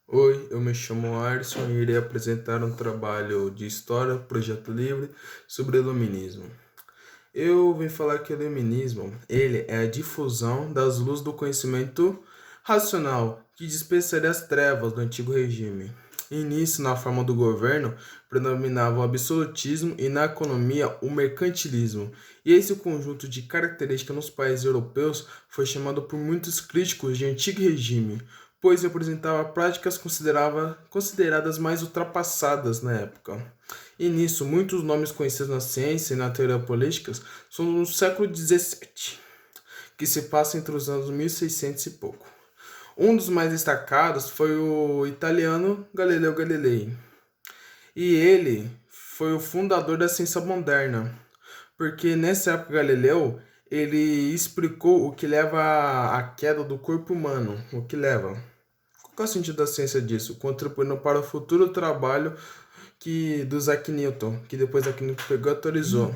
Oi, eu me chamo Alisson e irei apresentar um trabalho de história, projeto livre, sobre iluminismo. Eu vim falar que o iluminismo, ele é a difusão das luzes do conhecimento racional que dispersaria as trevas do antigo regime. E nisso, na forma do governo, predominava o absolutismo e na economia o mercantilismo. E esse conjunto de características nos países europeus foi chamado por muitos críticos de antigo regime, pois representava práticas consideradas mais ultrapassadas na época. E nisso, muitos nomes conhecidos na ciência e na teoria política são do século XVII, que se passa entre os anos 1600 e pouco. Um dos mais destacados foi o italiano Galileu Galilei, e ele foi o fundador da ciência moderna, porque nessa época Galileu ele explicou o que leva à queda do corpo humano, o que leva. Qual é o sentido da ciência disso? Contribuindo para o futuro trabalho do Isaac Newton, que depois Isaac Newton pegou e atualizou.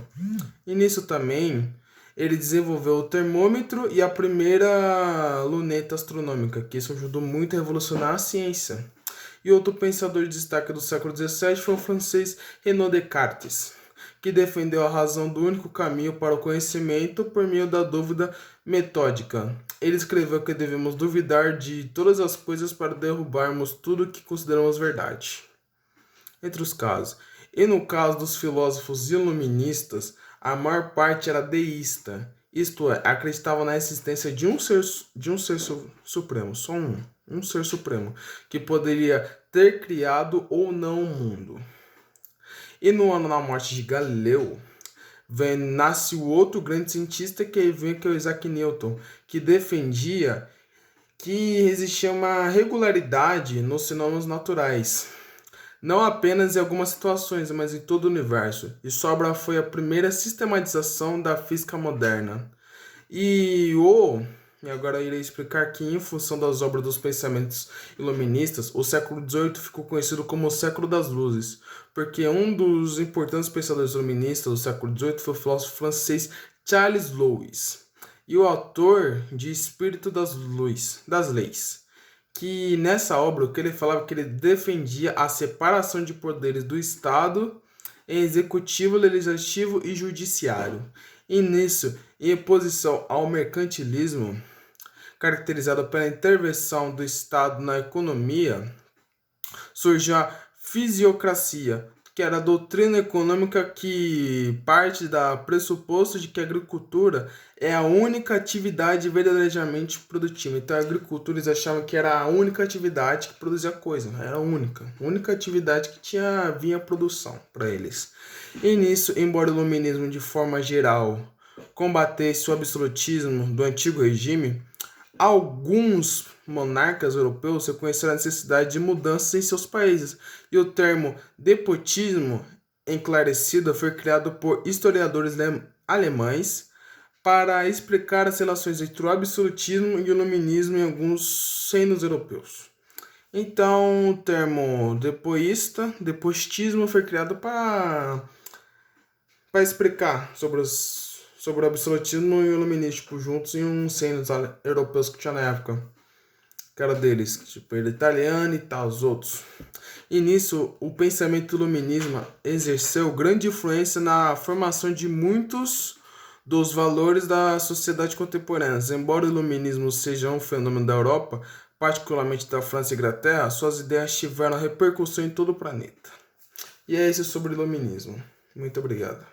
E nisso também ele desenvolveu o termômetro e a primeira luneta astronômica, que isso ajudou muito a revolucionar a ciência. E outro pensador de destaque do século XVII foi o francês René Descartes, que defendeu a razão do único caminho para o conhecimento por meio da dúvida metódica. Ele escreveu que devemos duvidar de todas as coisas para derrubarmos tudo que consideramos verdade. Entre os casos. E no caso dos filósofos iluministas, a maior parte era deísta, isto é, acreditava na existência de um ser supremo, só um ser supremo, que poderia ter criado ou não o mundo. E no ano da morte de Galileu, nasce o outro grande cientista que é o Isaac Newton, que defendia que existia uma regularidade nos fenômenos naturais, não apenas em algumas situações, mas em todo o universo. E sua obra foi a primeira sistematização da física moderna. E agora irei explicar que, em função das obras dos pensamentos iluministas, o século XVIII ficou conhecido como o século das luzes, porque um dos importantes pensadores iluministas do século XVIII foi o filósofo francês Charles Louis, e o autor de Espírito das Leis, que nessa obra o que ele falava que ele defendia a separação de poderes do Estado em executivo, legislativo e judiciário. E nisso, em oposição ao mercantilismo, caracterizado pela intervenção do Estado na economia, surgiu a fisiocracia, que era a doutrina econômica que parte da pressuposto de que a agricultura é a única atividade verdadeiramente produtiva. Então a agricultura eles achavam que era a única atividade que produzia coisa, era a única atividade que vinha produção para eles. E nisso, embora o iluminismo de forma geral combatesse o absolutismo do antigo regime, alguns monarcas europeus reconheceram a necessidade de mudanças em seus países, e o termo despotismo enclarecido foi criado por historiadores alemães para explicar as relações entre o absolutismo e o iluminismo em alguns reinos europeus. Então, o termo despotismo foi criado para explicar sobre o absolutismo e o iluminismo juntos em uns reinos europeus que tinha na época. Que era deles, tipo, ele italiano e tal, os outros. E nisso, o pensamento iluminismo exerceu grande influência na formação de muitos dos valores da sociedade contemporânea. Embora o iluminismo seja um fenômeno da Europa, particularmente da França e Inglaterra, suas ideias tiveram repercussão em todo o planeta. E é isso sobre o iluminismo. Muito obrigado.